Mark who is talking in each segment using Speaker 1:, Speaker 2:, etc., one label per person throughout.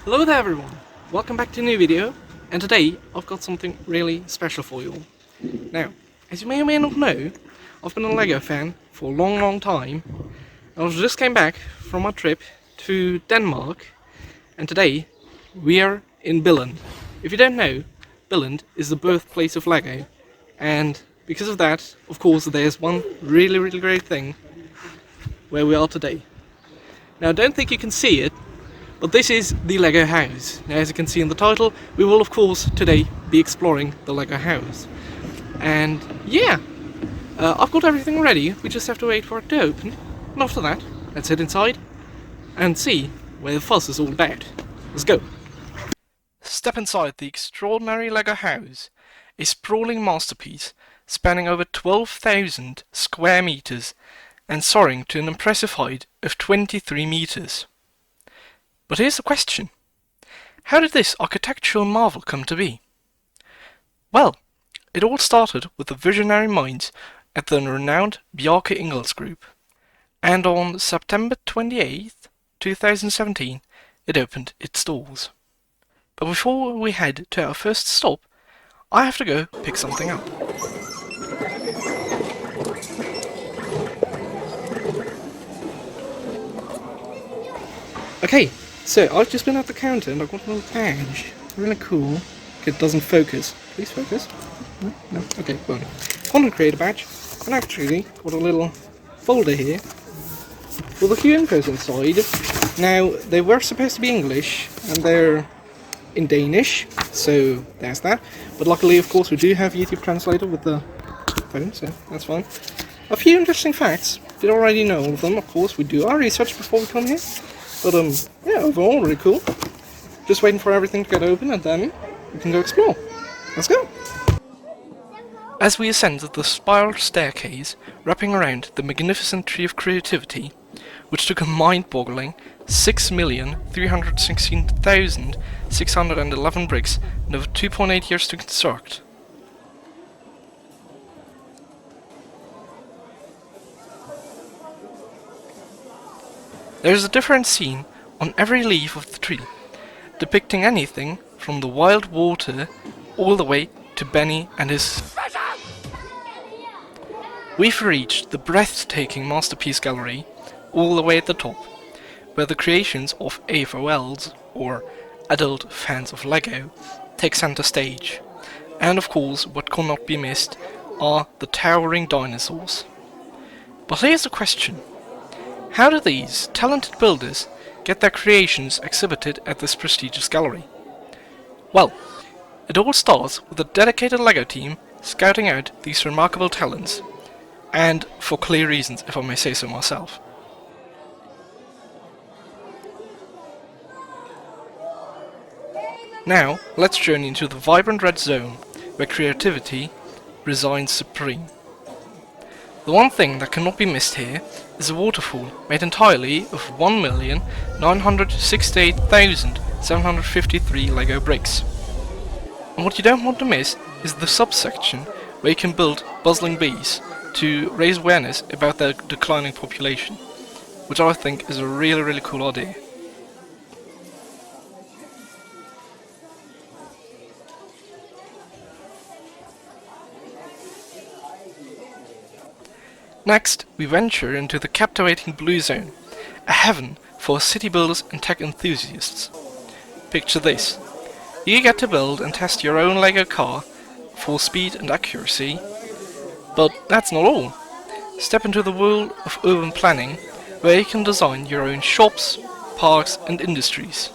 Speaker 1: Hello there everyone, welcome back to a new video, and today I've got something really special for you all. Now, as you may or may not know, I've been a LEGO fan for a long time. I just came back from my trip to Denmark, and today we are in Billund. If you don't know, Billund is the birthplace of LEGO, and because of that, of course, there's one really great thing where we are today. Now don't think you can see it, but this is the LEGO house. Now, as you can see in the title, we will of course today be exploring the LEGO house. And yeah, I've got everything ready, we just have to wait for it to open. And after that, let's head inside and see where the fuss is all about. Let's go! Step inside the extraordinary LEGO house, a sprawling masterpiece spanning over 12,000 square meters and soaring to an impressive height of 23 meters. But here's the question. How did this architectural marvel come to be? Well, it all started with the visionary minds at the renowned Bjarke Ingels Group. And on September 28th, 2017, it opened its doors. But before we head to our first stop, I have to go pick something up. Okay, so I've just been at the counter and I've got a little badge. Really cool. It doesn't focus. Please focus. No? Okay, well. Content creator badge. And actually got a little folder here with a few infos inside. Now, they were supposed to be English and they're in Danish, so there's that. But luckily, of course, we do have YouTube Translator with the phone, so that's fine. A few interesting facts. Did already know all of them, of course. We do our research before we come here. But yeah, overall really cool. Just waiting for everything to get open and then we can go explore. Let's go! As we ascend the spiral staircase wrapping around the magnificent tree of creativity, which took a mind-boggling 6,316,611 bricks and over 2.8 years to construct. There is a different scene on every leaf of the tree, depicting anything from the wild water all the way to Benny and his... We've reached the breathtaking masterpiece gallery all the way at the top, where the creations of AFOLs, or adult fans of LEGO, take center stage. And of course, what cannot be missed are the towering dinosaurs. But here's the question. How do these talented builders get their creations exhibited at this prestigious gallery? Well, it all starts with a dedicated LEGO team scouting out these remarkable talents, and for clear reasons, if I may say so myself. Now, let's journey into the vibrant red zone, where creativity resigns supreme. The one thing that cannot be missed here is a waterfall made entirely of 1,968,753 LEGO bricks. And what you don't want to miss is the subsection where you can build bustling bees to raise awareness about their declining population, which I think is a really cool idea. Next, we venture into the captivating blue zone, a heaven for city builders and tech enthusiasts. Picture this. You get to build and test your own LEGO car for speed and accuracy, but that's not all. Step into the world of urban planning, where you can design your own shops, parks and industries.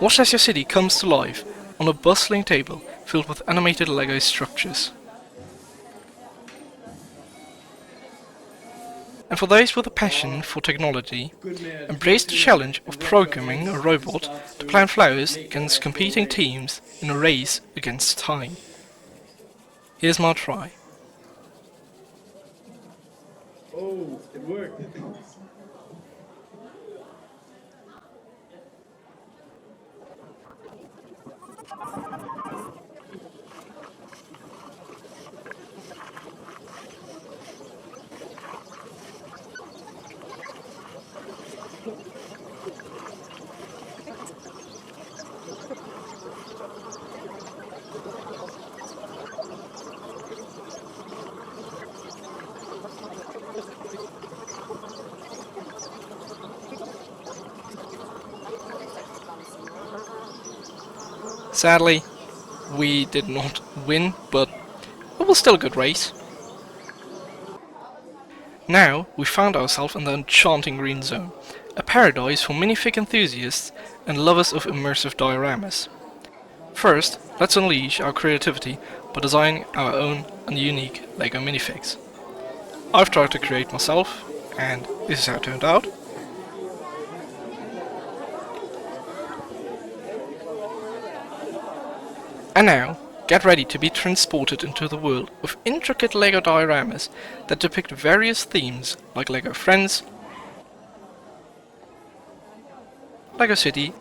Speaker 1: Watch as your city comes to life on a bustling table filled with animated LEGO structures. And for those with a passion for technology, embrace the challenge of programming a robot to plant flowers against competing teams in a race against time. Here's my try.
Speaker 2: Oh, it worked.
Speaker 1: Sadly, we did not win, but it was still a good race. Now we found ourselves in the enchanting green zone, a paradise for minifig enthusiasts and lovers of immersive dioramas. First, let's unleash our creativity by designing our own and unique LEGO minifigs. I've tried to create myself, and this is how it turned out. And now, get ready to be transported into the world of intricate LEGO dioramas that depict various themes like LEGO Friends, LEGO City,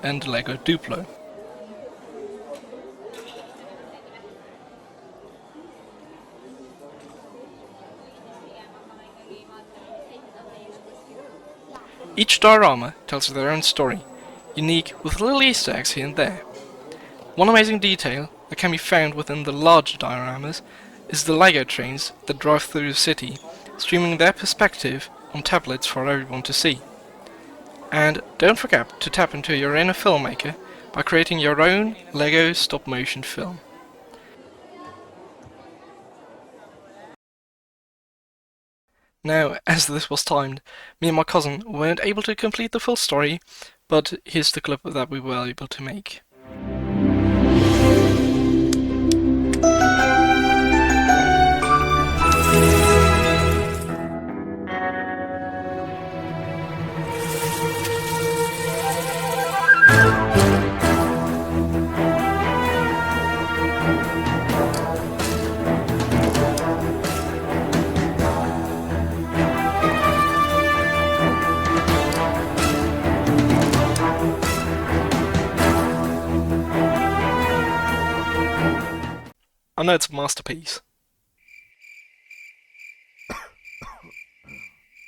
Speaker 1: and LEGO Duplo. Each diorama tells their own story, unique with little Easter eggs here and there. One amazing detail that can be found within the larger dioramas is the LEGO trains that drive through the city, streaming their perspective on tablets for everyone to see. And don't forget to tap into your inner filmmaker by creating your own LEGO stop-motion film. Now, as this was timed, me and my cousin weren't able to complete the full story, but here's the clip that we were able to make. I know it's a masterpiece.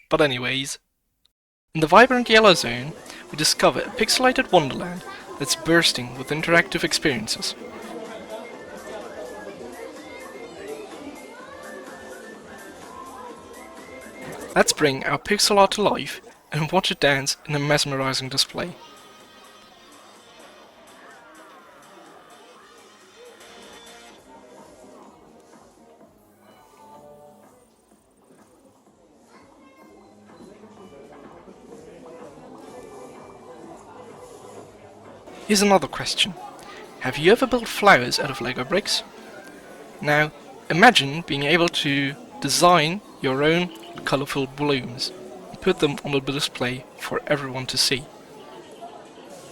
Speaker 1: But anyways, in the vibrant yellow zone, we discover a pixelated wonderland that's bursting with interactive experiences. Let's bring our pixel art to life and watch it dance in a mesmerizing display. Here's another question. Have you ever built flowers out of LEGO bricks? Now, imagine being able to design your own colourful blooms and put them on a display for everyone to see.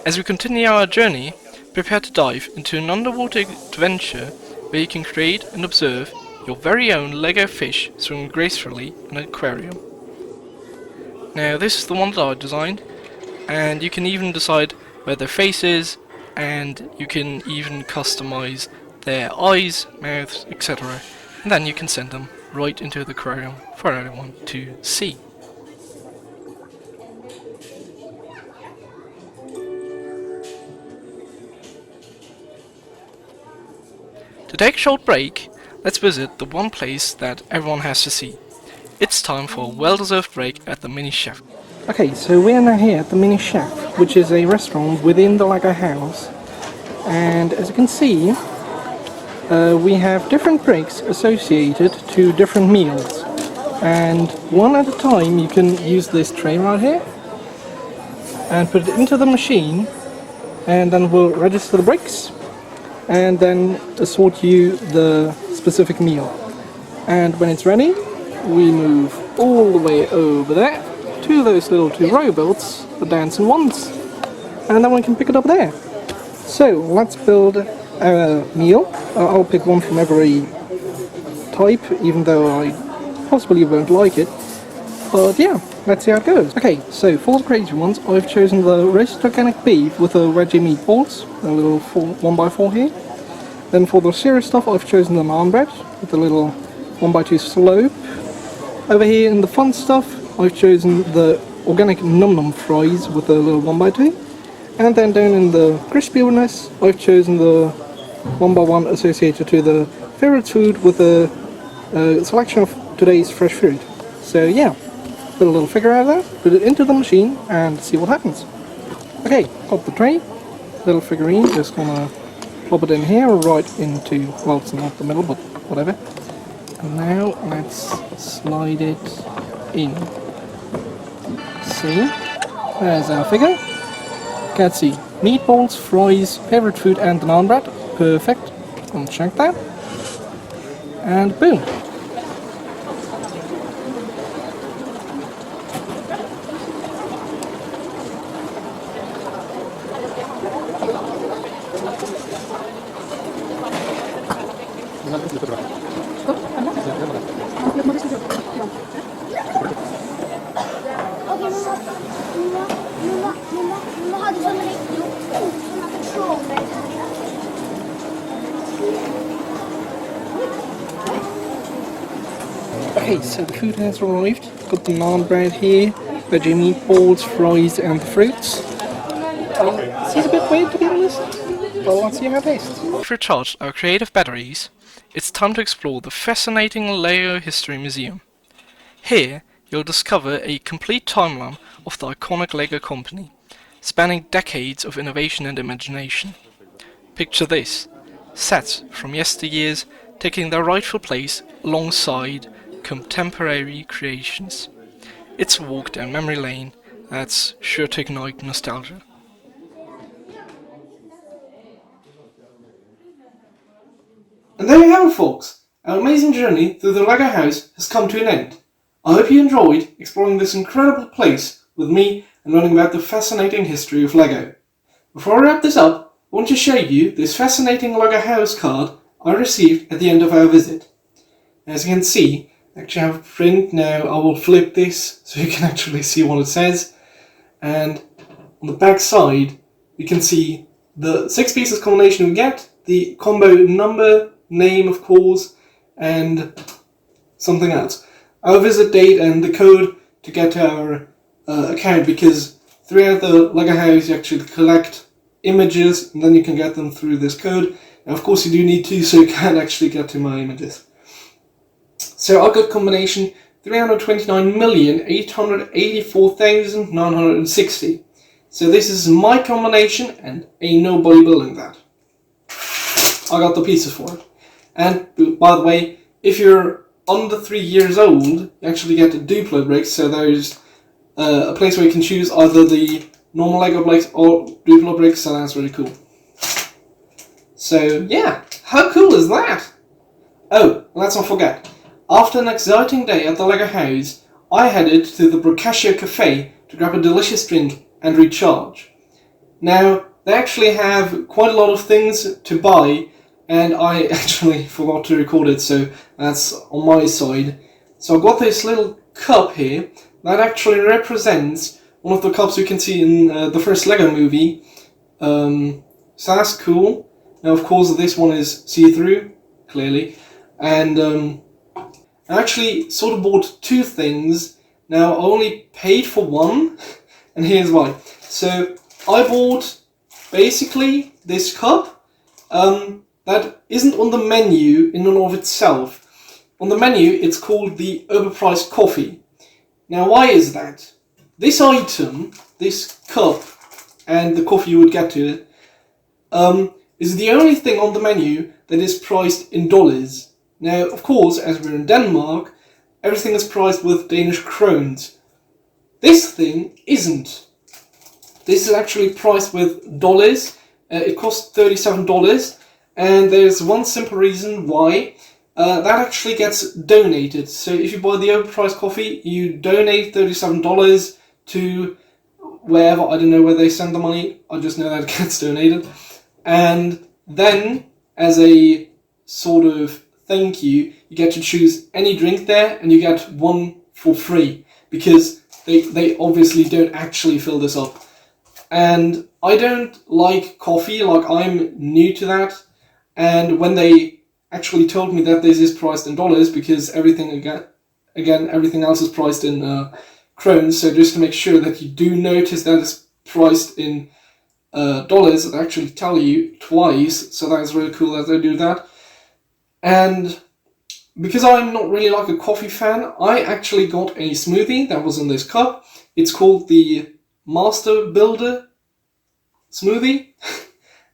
Speaker 1: As we continue our journey, prepare to dive into an underwater adventure where you can create and observe your very own LEGO fish swimming gracefully in an aquarium. Now, this is the one that I designed, and you can even decide where their face is, and you can even customize their eyes, mouths, etc. And then you can send them right into the aquarium for everyone to see. To take a short break, let's visit the one place that everyone has to see. It's time for a well-deserved break at the Mini Chef. Okay, so we are now here at the Mini Chef, which is a restaurant within the LEGO house. And as you can see, we have different breaks associated to different meals. And one at a time, you can use this tray right here and put it into the machine, and then we'll register the breaks and then assort you the specific meal. And when it's ready, we move all the way over there to those little two robots, the dancing ones, and then we can pick it up there. So let's build a meal. I'll pick one from every type, even though I possibly won't like it. But yeah, let's see how it goes. Okay, so for the crazy ones, I've chosen the roasted organic beef with the veggie meatballs, a little 1x4 here. Then for the serious stuff, I've chosen the naan bread with a little 1x2 slope. Over here in the fun stuff, I've chosen the organic num num fries with a little 1x2. And then down in the crispiness, I've chosen the 1x1 associated to the favorite food with a selection of today's fresh food. So yeah, put a little figure out of that, put it into the machine and see what happens. Okay, got the tray, little figurine, just gonna plop it in here right into, well it's not the middle but whatever. And now let's slide it in. See, there's our figure. Let's see, meatballs, fries, favorite food and the naan bread. Perfect, uncheck that. And boom. Okay, so the food has arrived. Got the naan bread here, veggie meatballs, fries, and the fruits. Seems a bit weird to be honest, but let's see how it tastes. To recharge our creative batteries, it's time to explore the fascinating Lego History Museum. Here, you'll discover a complete timeline of the iconic Lego company, spanning decades of innovation and imagination. Picture this, sets from yesteryears taking their rightful place alongside contemporary creations. It's a walk down memory lane that's sure to ignite nostalgia. And there you have it, folks. Our amazing journey through the Lego house has come to an end. I hope you enjoyed exploring this incredible place with me and learning about the fascinating history of Lego. Before I wrap this up, I want to show you this fascinating Lego house card I received at the end of our visit. As you can see, I actually have a print now. I will flip this so you can actually see what it says. And on the back side, you can see the 6 pieces combination we get, the combo number, name of course, and something else. Our visit date and the code to get to our account, because throughout the Lego house you actually collect images and then you can get them through this code. And of course you do need to, so you can actually get to my images. So I got combination 329,884,960. So this is my combination and ain't nobody building that. I got the pieces for it. And by the way, if you're under 3 years old, you actually get Duplo bricks, so there's a place where you can choose either the normal Lego bricks or Duplo bricks, so that's really cool. So yeah, how cool is that? Oh, let's not forget, after an exciting day at the Lego house, I headed to the Brocaccio Cafe to grab a delicious drink and recharge. Now, they actually have quite a lot of things to buy, and I actually forgot to record it, so that's on my side. So I got this little cup here that actually represents one of the cups you can see in the first Lego movie. So that's cool. Now of course this one is see-through, clearly. And I actually sort of bought 2 things. Now I only paid for one, and here's why. So I bought basically this cup. That isn't on the menu in and of itself. On the menu, it's called the overpriced coffee. Now, why is that? This item, this cup, and the coffee you would get to it, is the only thing on the menu that is priced in dollars. Now, of course, as we're in Denmark, everything is priced with Danish krones. This thing isn't. This is actually priced with dollars. It costs $37. And there's one simple reason why. That actually gets donated. So if you buy the overpriced coffee, you donate $37 to wherever. I don't know where they send the money. I just know that it gets donated. And then, as a sort of thank you, you get to choose any drink there, and you get one for free. Because they obviously don't actually fill this up. And I don't like coffee, like I'm new to that. And when they actually told me that this is priced in dollars, because everything again everything else is priced in krones, so just to make sure that you do notice that it's priced in dollars, they actually tell you twice, so that is really cool that they do that. And because I'm not really like a coffee fan, I actually got a smoothie that was in this cup. It's called the Master Builder smoothie,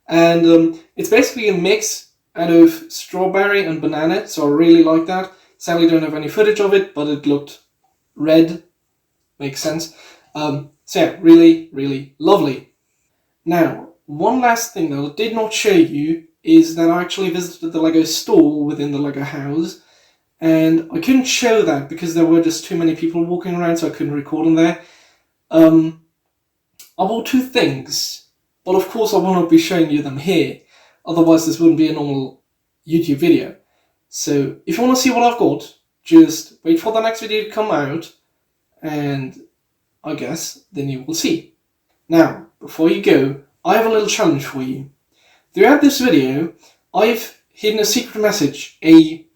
Speaker 1: and it's basically a mix out of strawberry and banana, so I really like that. Sadly don't have any footage of it, but it looked red, makes sense. So yeah, really, really lovely. Now, one last thing that I did not show you is that I actually visited the Lego store within the Lego house, and I couldn't show that because there were just too many people walking around, so I couldn't record them there. I bought two things, but of course I will not be showing you them here, otherwise this wouldn't be a normal YouTube video. So if you want to see what I've got, just wait for the next video to come out, and I guess then you will see. Now, before you go, I have a little challenge for you. Throughout this video, I've hidden a secret message, a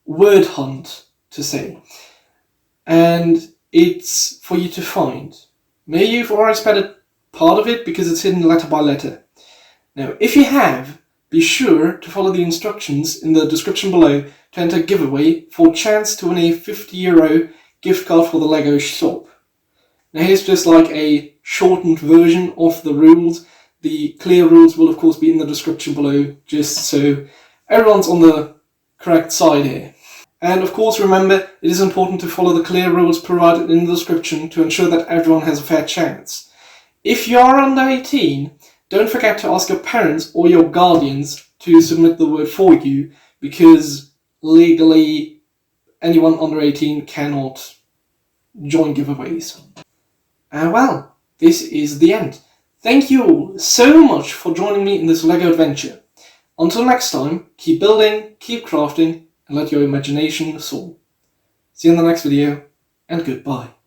Speaker 1: word hunt to say, and it's for you to find. Maybe you've already spotted part of it because it's hidden letter by letter. Now, if you have, be sure to follow the instructions in the description below to enter a giveaway for a chance to win a €50 gift card for the Lego shop. Now here's just like a shortened version of the rules. The clear rules will of course be in the description below, just so everyone's on the correct side here. And of course remember, it is important to follow the clear rules provided in the description to ensure that everyone has a fair chance. If you are under 18, don't forget to ask your parents or your guardians to submit the word for you, because legally anyone under 18 cannot join giveaways. Well, this is the end. Thank you all so much for joining me in this Lego adventure. Until next time, keep building, keep crafting, and let your imagination soar. See you in the next video, and goodbye.